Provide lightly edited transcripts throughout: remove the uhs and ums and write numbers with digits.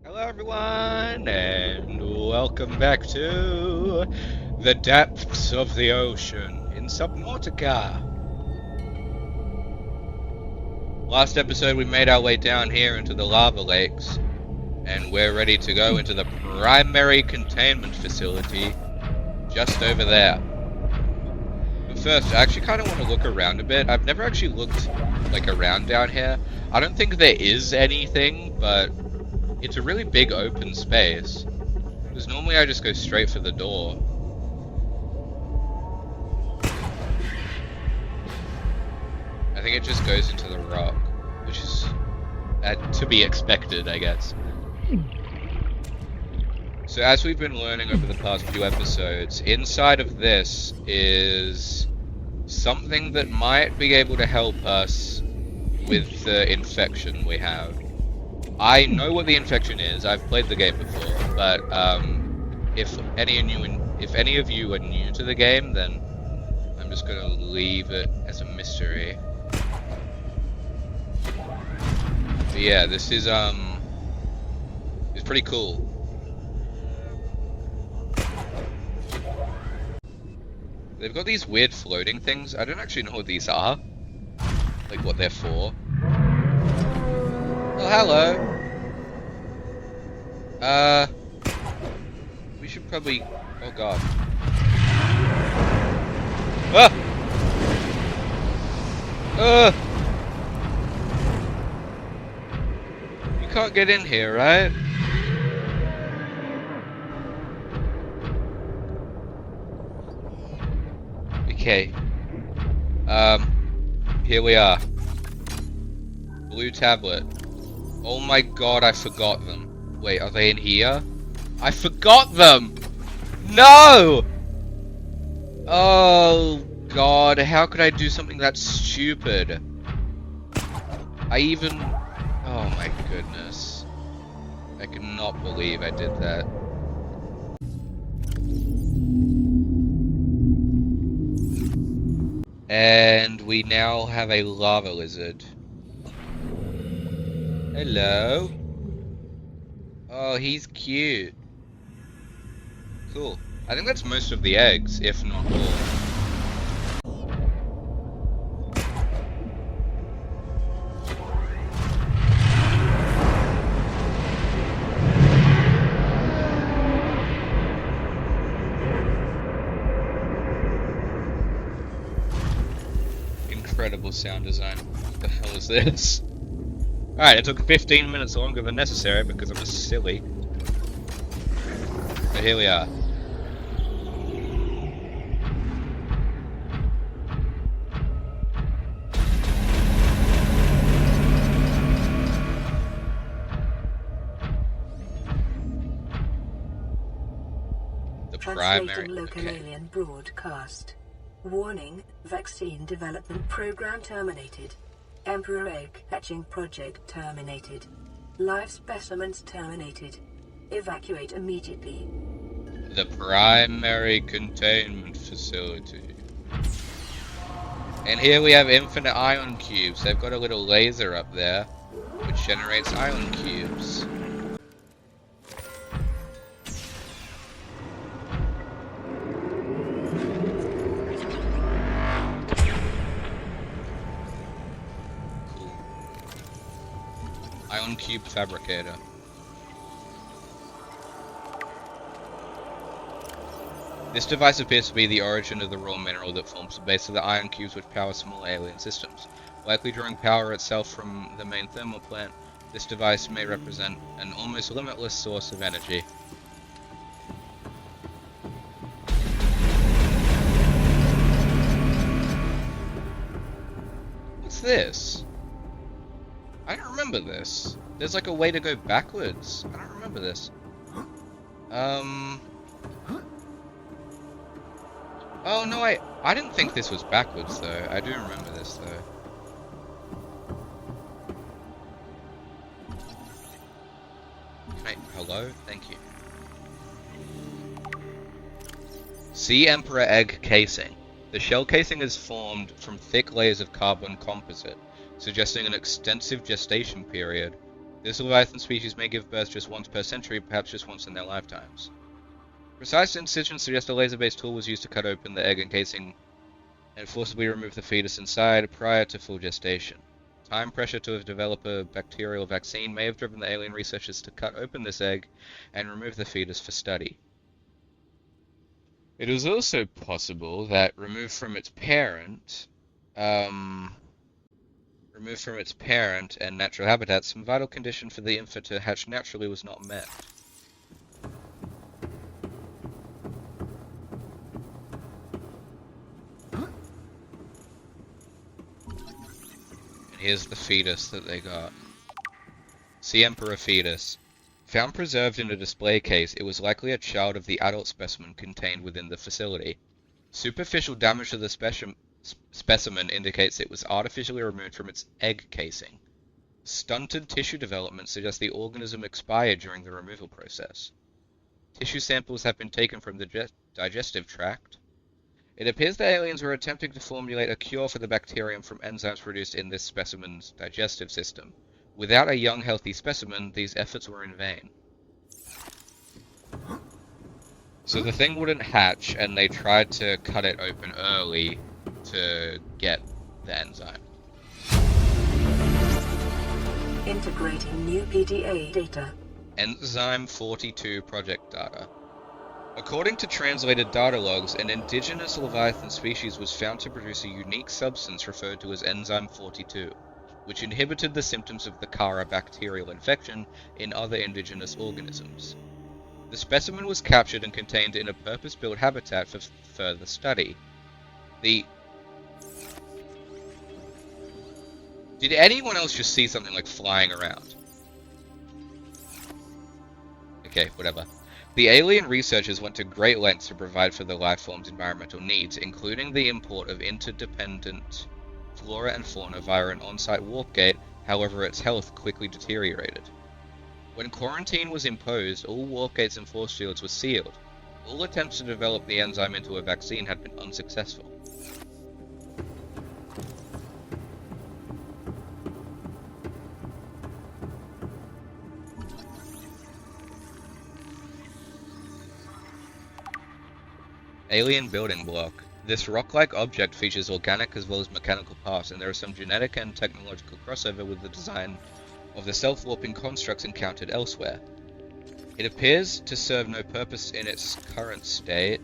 Hello everyone, and welcome back to the depths of the ocean in Subnautica. Last episode we made our way down here into the lava lakes, and we're ready to go into the primary containment facility just over there. But first, I actually kind of want to look around a bit. I've never actually looked around down here. I don't think there is anything, but it's a really big open space. Because normally I just go straight for the door. I think it just goes into the rock, which is to be expected, I guess. So as we've been learning over the past few episodes, inside of this is something that might be able to help us with the infection we have. I know what the infection is. I've played the game before, but if any of you are new to the game, then I'm just gonna leave it as a mystery. But yeah, this is it's pretty cool. They've got these weird floating things. I don't actually know what these are, like what they're for. Oh, hello. We should probably... Oh, God. Ah! You can't get in here, right? Okay. Here we are. Blue tablet. Oh my god, I forgot them. Wait, are they in here? I forgot them! No! Oh god, how could I do something that stupid? Oh my goodness. I cannot believe I did that. And we now have a lava lizard. Hello. Oh, he's cute. Cool. I think that's most of the eggs, if not all. Incredible sound design. What the hell is this? Alright, it took 15 minutes longer than necessary because I was silly. But here we are. The primary... Local alien broadcast. Warning, vaccine development program terminated. Emperor egg hatching project terminated. Live specimens terminated. Evacuate immediately. The primary containment facility. And here we have infinite ion cubes. They've got a little laser up there, which generates ion cubes. Ion Cube Fabricator. This device appears to be the origin of the raw mineral that forms the base of the ion cubes which power small alien systems. Likely drawing power itself from the main thermal plant, this device may represent an almost limitless source of energy. What's this? I don't remember this. There's like a way to go backwards. I don't remember this. Oh no, I didn't think this was backwards though. I do remember this though. Hello? Thank you. Sea Emperor egg casing. The shell casing is formed from thick layers of carbon composite, suggesting an extensive gestation period. This Leviathan species may give birth just once per century, perhaps just once in their lifetimes. Precise incisions suggest a laser-based tool was used to cut open the egg encasing and forcibly remove the fetus inside prior to full gestation. Time pressure to develop a bacterial vaccine may have driven the alien researchers to cut open this egg and remove the fetus for study. It is also possible that removed from its parent and natural habitat, some vital condition for the infant to hatch naturally was not met. Here's the fetus that they got. See Emperor fetus. Found preserved in a display case, it was likely a child of the adult specimen contained within the facility. Superficial damage to the specimen indicates it was artificially removed from its egg casing. Stunted tissue development suggests the organism expired during the removal process. Tissue samples have been taken from the digestive tract. It appears the aliens were attempting to formulate a cure for the bacterium from enzymes produced in this specimen's digestive system. Without a young, healthy specimen, these efforts were in vain. So the thing wouldn't hatch, and they tried to cut it open early to get the enzyme. Integrating new PDA data. Enzyme 42 project data. According to translated data logs, an indigenous Leviathan species was found to produce a unique substance referred to as Enzyme 42, which inhibited the symptoms of the Kara bacterial infection in other indigenous organisms. The specimen was captured and contained in a purpose-built habitat for further study. Did anyone else just see something like flying around? Okay, whatever. The alien researchers went to great lengths to provide for the lifeform's environmental needs, including the import of interdependent flora and fauna via an on-site warp gate. However, its health quickly deteriorated. When quarantine was imposed, all warp gates and force fields were sealed. All attempts to develop the enzyme into a vaccine had been unsuccessful. Alien building block. This rock-like object features organic as well as mechanical parts, and there is some genetic and technological crossover with the design of the self-warping constructs encountered elsewhere. It appears to serve no purpose in its current state,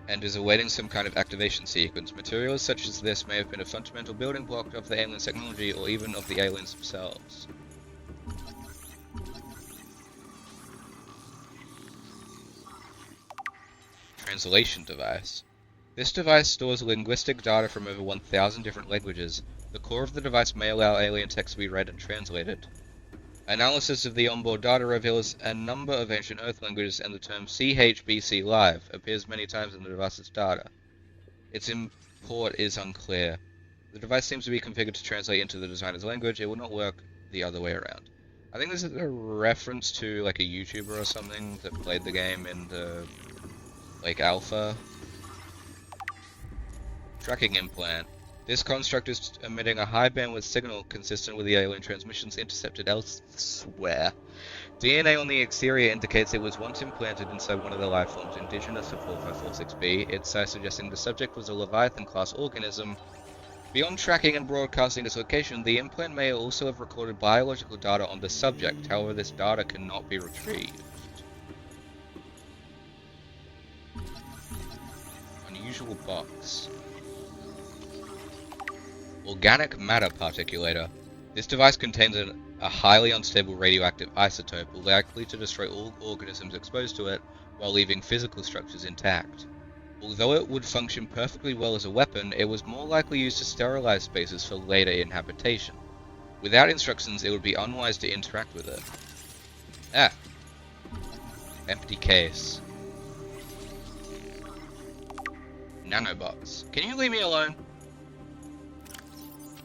and is awaiting some kind of activation sequence. Materials such as this may have been a fundamental building block of the alien technology, or even of the aliens themselves. Translation device. This device stores linguistic data from over 1,000 different languages. The core of the device may allow alien text to be read and translated. Analysis of the onboard data reveals a number of ancient Earth languages, and the term CHBC Live appears many times in the device's data. Its import is unclear. The device seems to be configured to translate into the designer's language. It will not work the other way around. I think this is a reference to like a YouTuber or something that played the game in the alpha. Tracking implant. This construct is emitting a high bandwidth signal consistent with the alien transmissions intercepted elsewhere. DNA on the exterior indicates it was once implanted inside one of the lifeforms indigenous to 4546b, its size suggesting the subject was a Leviathan-class organism. Beyond tracking and broadcasting its location, the implant may also have recorded biological data on the subject. However, this data cannot be retrieved. Unusual box. Organic matter particulator. This device contains a highly unstable radioactive isotope, likely to destroy all organisms exposed to it while leaving physical structures intact. Although it would function perfectly well as a weapon, it was more likely used to sterilize spaces for later inhabitation. Without instructions, it would be unwise to interact with it. Empty case. Nanobots. Can you leave me alone?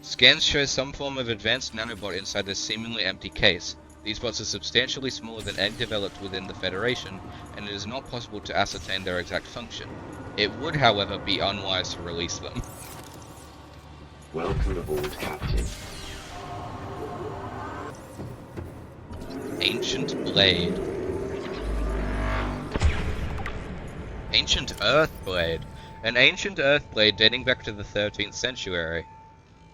Scans show some form of advanced nanobot inside this seemingly empty case. These bots are substantially smaller than any developed within the Federation, and it is not possible to ascertain their exact function. It would, however, be unwise to release them. Welcome aboard, Captain. Ancient blade. Ancient earth blade. An ancient earth blade dating back to the 13th century.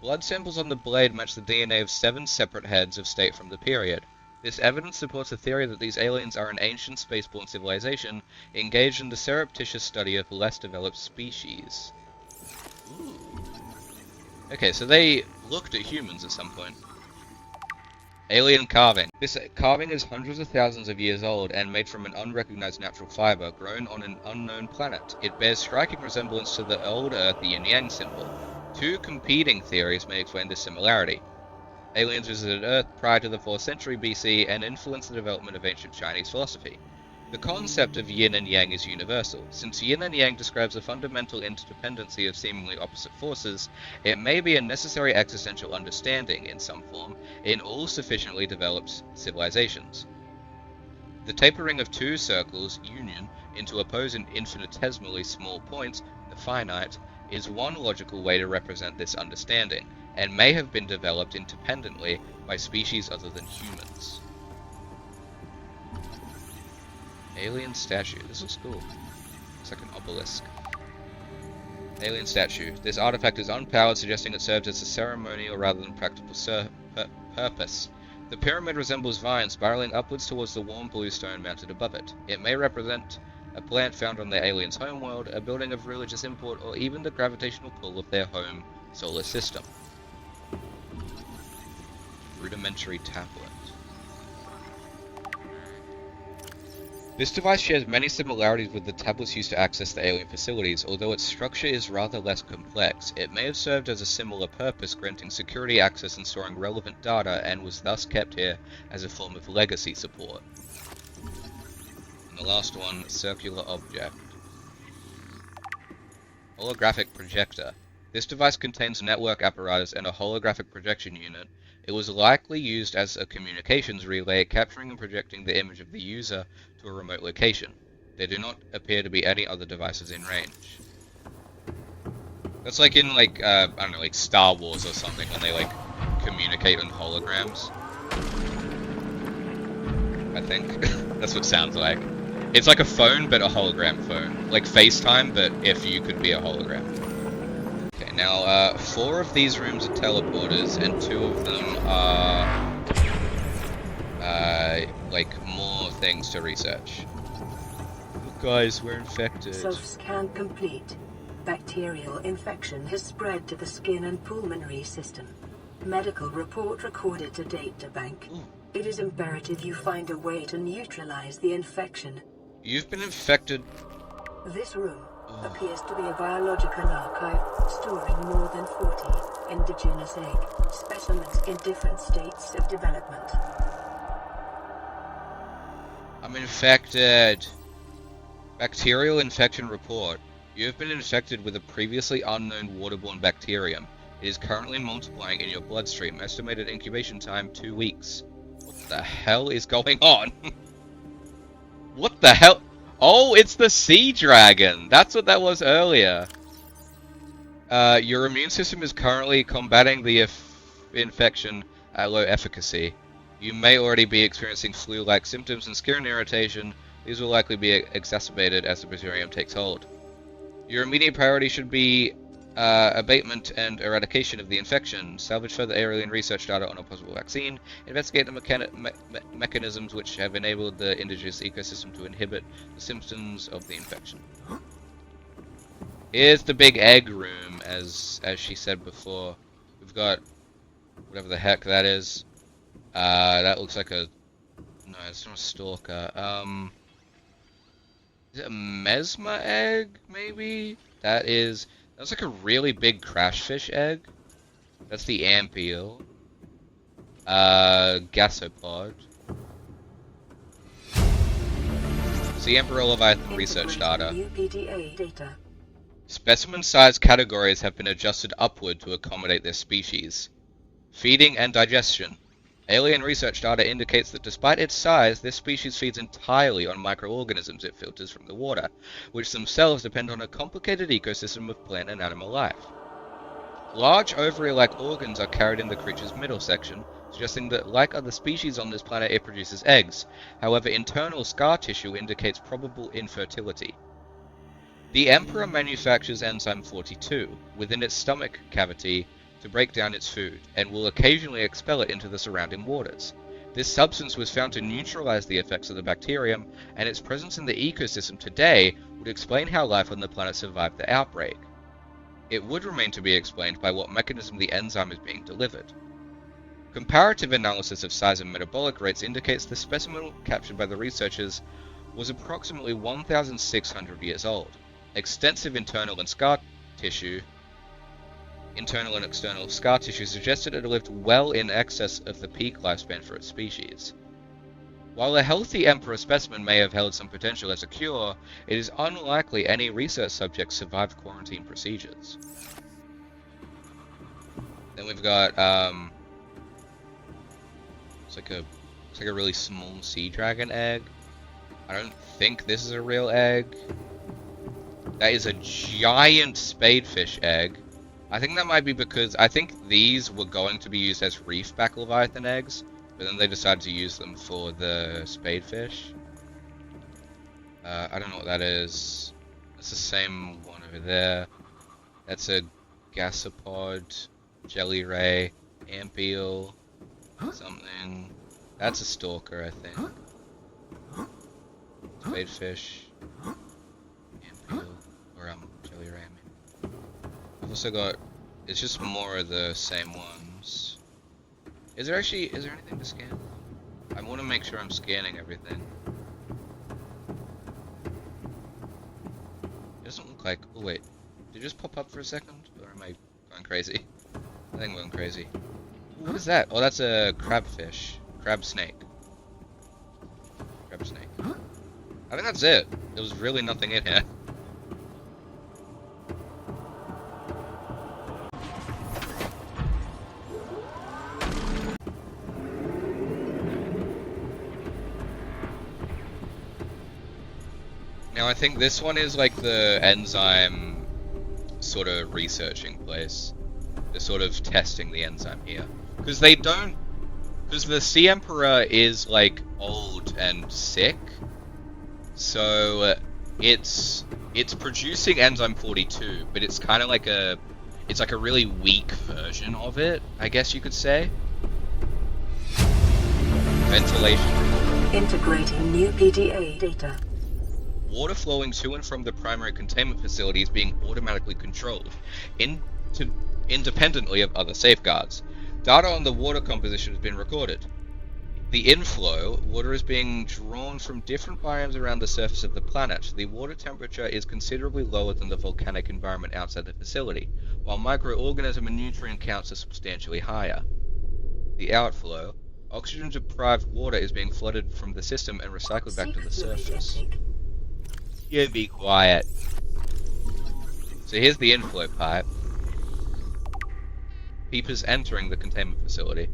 Blood samples on the blade match the DNA of 7 separate heads of state from the period. This evidence supports the theory that these aliens are an ancient spaceborne civilization engaged in the surreptitious study of less developed species. Ooh. Okay, so they looked at humans at some point. Alien carving. This carving is hundreds of thousands of years old and made from an unrecognized natural fiber grown on an unknown planet. It bears striking resemblance to the old Earth yin-yang symbol. 2 competing theories may explain this similarity. Aliens visited Earth prior to the 4th century BC and influenced the development of ancient Chinese philosophy. The concept of yin and yang is universal. Since yin and yang describes a fundamental interdependency of seemingly opposite forces, it may be a necessary existential understanding, in some form, in all sufficiently developed civilizations. The tapering of 2 circles, union, into opposing infinitesimally small points, the finite, is one logical way to represent this understanding, and may have been developed independently by species other than humans. Alien statue. This looks cool. Looks like an obelisk. Alien statue. This artifact is unpowered, suggesting it served as a ceremonial rather than practical purpose. The pyramid resembles vines spiraling upwards towards the warm blue stone mounted above it. It may represent a plant found on the aliens' homeworld, a building of religious import, or even the gravitational pull of their home solar system. Rudimentary tablet. This device shares many similarities with the tablets used to access the alien facilities, although its structure is rather less complex. It may have served as a similar purpose, granting security access and storing relevant data, and was thus kept here as a form of legacy support. And the last one, circular object. Holographic projector. This device contains a network apparatus and a holographic projection unit. It was likely used as a communications relay, capturing and projecting the image of the user to a remote location. There do not appear to be any other devices in range. That's like in, I don't know, like Star Wars or something, when they, communicate on holograms. I think. That's what it sounds like. It's like a phone, but a hologram phone. Like FaceTime, but if you could be a hologram. Okay, now, 4 of these rooms are teleporters, and 2 of them are, more things to research. Look, guys, we're infected. Self-scan complete. Bacterial infection has spread to the skin and pulmonary system. Medical report recorded to databank. Ooh. It is imperative you find a way to neutralize the infection. You've been infected. This room appears to be a biological archive, storing more than 40 indigenous egg specimens in different states of development. I'm infected. Bacterial infection report. You have been infected with a previously unknown waterborne bacterium. It is currently multiplying in your bloodstream. Estimated incubation time 2 weeks. What the hell is going on? What the hell? Oh, it's the sea dragon. That's what that was earlier. Your immune system is currently combating the infection at low efficacy. You may already be experiencing flu-like symptoms and skin irritation. These will likely be exacerbated as the bacterium takes hold. Your immediate priority should be abatement and eradication of the infection. Salvage further alien research data on a possible vaccine. Investigate the mechanisms which have enabled the indigenous ecosystem to inhibit the symptoms of the infection. Here's the big egg room, as she said before. We've got whatever the heck that is. That looks like a... No, it's not a stalker. Is it a mesmer egg, maybe? That's like a really big crashfish egg. That's the ampeel. Gasopod. It's the Emperor Leviathan research data. Specimen size categories have been adjusted upward to accommodate their species. Feeding and digestion. Alien research data indicates that despite its size, this species feeds entirely on microorganisms it filters from the water, which themselves depend on a complicated ecosystem of plant and animal life. Large ovary-like organs are carried in the creature's middle section, suggesting that, like other species on this planet, it produces eggs. However, internal scar tissue indicates probable infertility. The Emperor manufactures enzyme 42 within its stomach cavity to break down its food, and will occasionally expel it into the surrounding waters. This substance was found to neutralize the effects of the bacterium, and its presence in the ecosystem today would explain how life on the planet survived the outbreak. It would remain to be explained by what mechanism the enzyme is being delivered. Comparative analysis of size and metabolic rates indicates the specimen captured by the researchers was approximately 1,600 years old. Extensive internal and external scar tissue suggested it lived well in excess of the peak lifespan for its species. While a healthy Emperor specimen may have held some potential as a cure, it is unlikely any research subjects survived quarantine procedures. Then we've got it's like a really small sea dragon egg. I don't think this is a real egg. That is a giant spadefish egg. I think that might be because I think these were going to be used as reefback leviathan eggs, but then they decided to use them for the spadefish. I don't know what that is. It's the same one over there. That's a gasopod, jelly ray, ampiel, something. That's a stalker, I think. Spadefish, ampiel, or jelly ray. I've also got. It's just more of the same ones. Is there anything to scan? I want to make sure I'm scanning everything. It doesn't look like. Oh wait, did it just pop up for a second, or am I going crazy? I think I'm going crazy. What is that? Oh, that's a crabfish. Crab snake. Crab snake. I think that's it. There was really nothing in here. Now I think this one is like the enzyme sort of researching place. They're sort of testing the enzyme here. Because the Sea Emperor is like old and sick. So it's producing enzyme 42, but it's kind of like a really weak version of it, I guess you could say. Ventilation. Integrating new PDA data. Water flowing to and from the primary containment facility is being automatically controlled, independently of other safeguards. Data on the water composition has been recorded. The inflow, water is being drawn from different biomes around the surface of the planet. The water temperature is considerably lower than the volcanic environment outside the facility, while microorganism and nutrient counts are substantially higher. The outflow, oxygen-deprived water is being flooded from the system and recycled back to the surface. You be quiet. So here's the inflow pipe. Peepers entering the containment facility.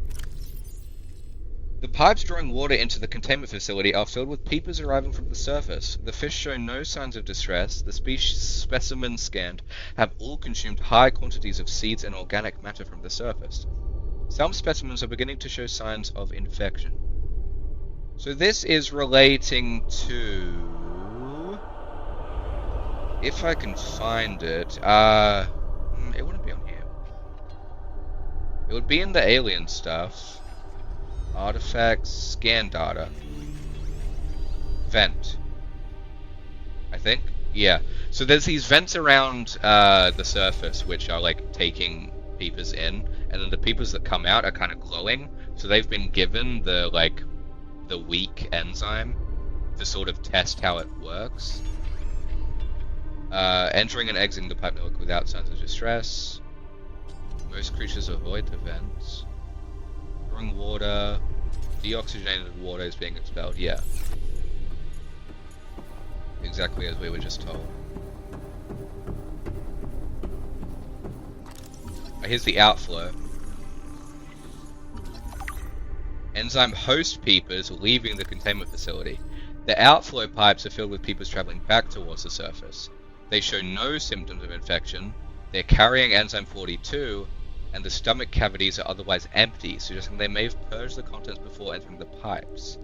The pipes drawing water into the containment facility are filled with peepers arriving from the surface. The fish show no signs of distress. The specimens scanned have all consumed high quantities of seeds and organic matter from the surface. Some specimens are beginning to show signs of infection. So this is relating to... If I can find it, it wouldn't be on here. It would be in the alien stuff. Artifacts, scan data. Vent. I think? Yeah. So there's these vents around the surface which are like taking peepers in, and then the peepers that come out are kind of glowing. So they've been given the weak enzyme to sort of test how it works. Entering and exiting the pipe network without signs of distress. Most creatures avoid the vents. Drawing water. Deoxygenated water is being expelled. Yeah. Exactly as we were just told. Here's the outflow. Enzyme host peepers leaving the containment facility. The outflow pipes are filled with peepers traveling back towards the surface. They show no symptoms of infection. They're carrying enzyme 42, and the stomach cavities are otherwise empty, suggesting they may have purged the contents before entering the pipes.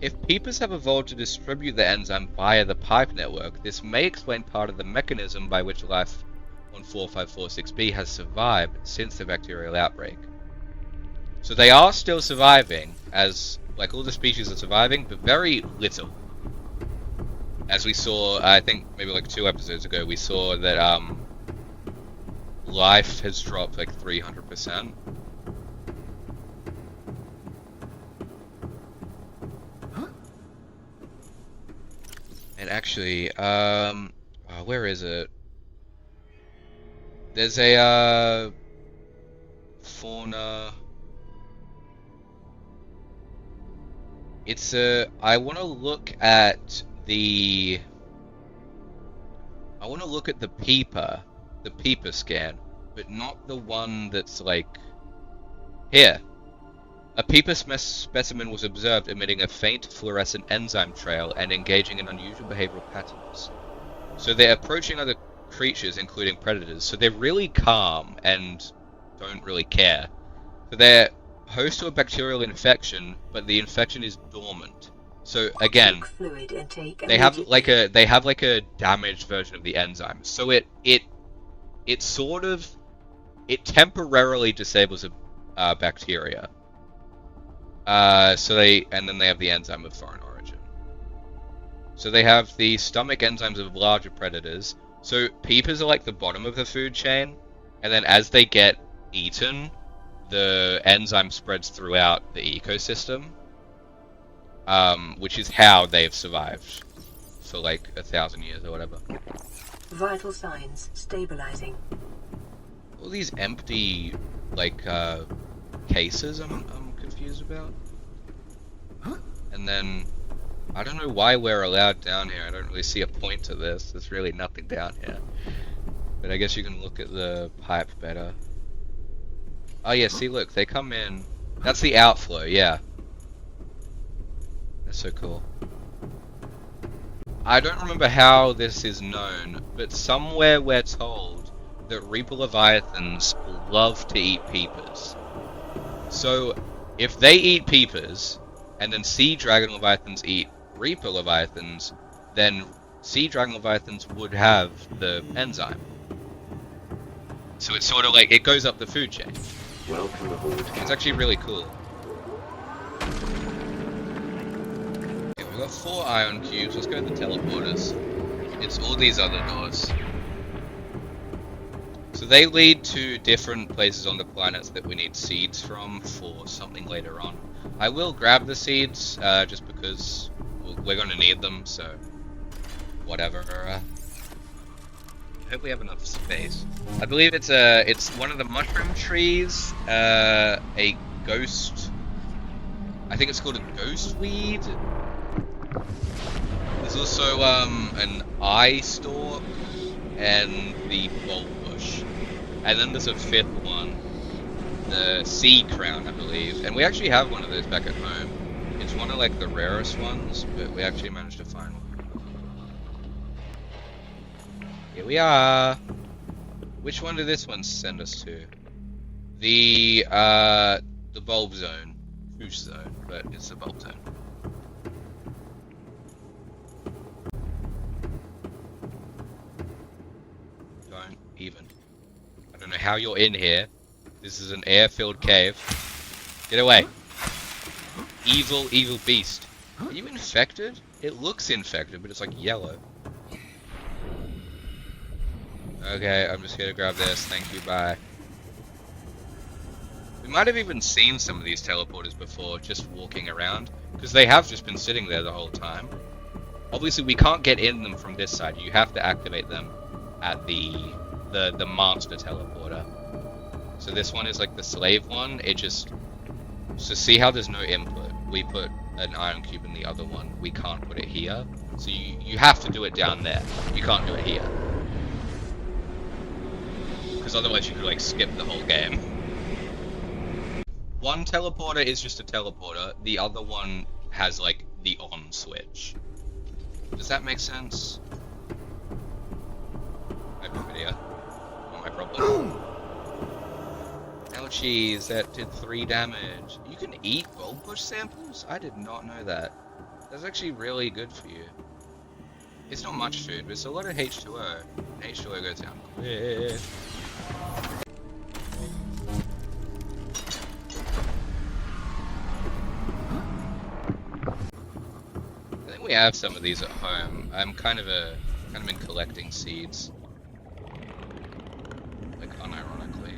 If peepers have evolved to distribute the enzyme via the pipe network, this may explain part of the mechanism by which life on 4546b has survived since the bacterial outbreak. So they are still surviving, as like all the species are surviving, but very little. As we saw, I think maybe like 2 episodes ago, we saw that life has dropped like 300%. And actually, where is it? There's a fauna. I want to look at the peeper scan, but not the one that's like here. A peeper specimen was observed emitting a faint fluorescent enzyme trail and engaging in unusual behavioral patterns. So they're approaching other creatures, including predators, so they're really calm and don't really care. So they're host to a bacterial infection, but the infection is dormant. So again, they have like a damaged version of the enzyme. So it temporarily disables a bacteria. And then they have the enzyme of foreign origin. So they have the stomach enzymes of larger predators. So peepers are like the bottom of the food chain, and then as they get eaten, the enzyme spreads throughout the ecosystem, which is how they've survived for like 1,000 years or whatever. Vital signs stabilizing. All these empty, like, cases I'm confused about. And then, I don't know why we're allowed down here. I don't really see a point to this. There's really nothing down here. But I guess you can look at the pipe better. Oh yeah, see look, they come in. That's the outflow, yeah. That's so cool. I don't remember how this is known, but somewhere we're told that Reaper Leviathans love to eat peepers. So, if they eat peepers, and then Sea Dragon Leviathans eat Reaper Leviathans, then Sea Dragon Leviathans would have the enzyme. So it's sort of like, it goes up the food chain. Welcome aboard. It's actually really cool. Okay, we've got 4 ion cubes, let's go to the teleporters. It's all these other doors. So they lead to different places on the planets that we need seeds from for something later on. I will grab the seeds, just because we're going to need them, so whatever. I hope we have enough space. I believe it's one of the mushroom trees, a ghost. I think it's called a ghost weed. There's also an eye stalk and the bulb bush, and then there's a 5th one, the sea crown, I believe. And we actually have one of those back at home. It's one of like the rarest ones, but we actually managed to find one. Here we are. Which one did this one send us to? The bulb zone. Whoosh zone, but it's the bulb zone. Don't even. I don't know how you're in here. This is an air-filled cave. Get away. Evil, evil beast. Are you infected? It looks infected, but it's like yellow. Okay, I'm just here to grab this. Thank you, bye. We might have even seen some of these teleporters before, just walking around, because they have just been sitting there the whole time. Obviously, we can't get in them from this side. You have to activate them at the master teleporter. So this one is like the slave one. It just... So see how there's no input? We put an ion cube in the other one. We can't put it here. So you have to do it down there. You can't do it here. Because otherwise you could like skip the whole game. One teleporter is just a teleporter. The other one has like the on switch. Does that make sense? I have no idea. Not my problem. Ouchies, that did 3 damage. You can eat goldbush samples? I did not know that. That's actually really good for you. It's not much food, but it's a lot of H2O. And H2O goes down quick. I think we have some of these at home. I'm kind of in collecting seeds. Like unironically.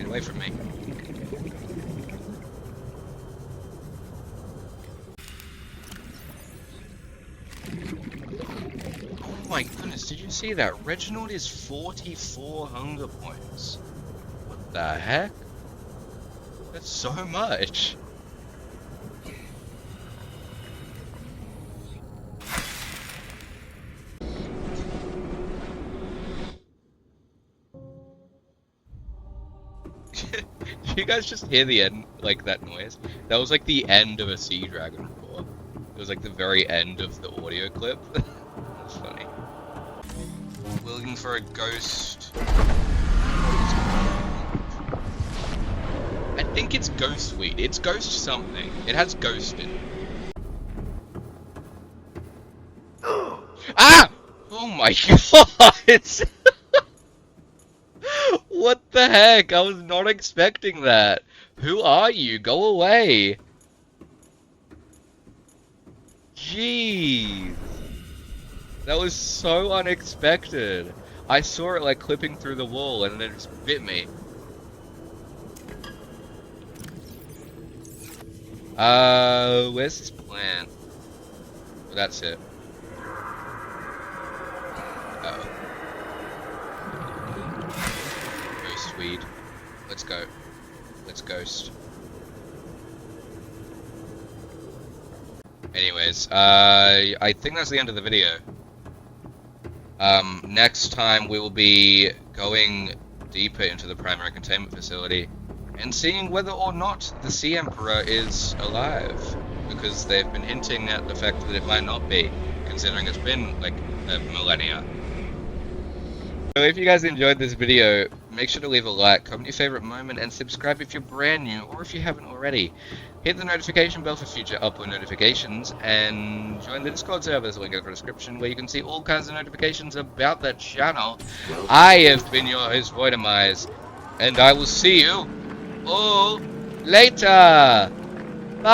Away from me. Oh my goodness, did you see that? Reginald is 44 hunger points. What the heck? That's so much. Did you guys just hear the end, like that noise? That was like the end of a sea dragon roar. It was like the very end of the audio clip. That's funny. We're looking for a ghost. I think it's ghost weed. It's ghost something. It has ghost in it. Ah! Oh my god! What the heck? I was not expecting that. Who are you? Go away. Jeez. That was so unexpected. I saw it like clipping through the wall and then it just bit me. Where's this plant? Oh, that's it. Uh-oh. Ghost weed. Let's go. Let's ghost. Anyways, I think that's the end of the video. Next time we will be going deeper into the primary containment facility and seeing whether or not the Sea Emperor is alive, because they've been hinting at the fact that it might not be, considering it's been like a millennia. So if you guys enjoyed this video, make sure to leave a like, comment your favorite moment, and subscribe if you're brand new, or if you haven't already. Hit the notification bell for future upload notifications, and join the Discord server. There's a link in the description where you can see all kinds of notifications about that channel. I have been your host, Voidemize, and I will see you all later. Bye!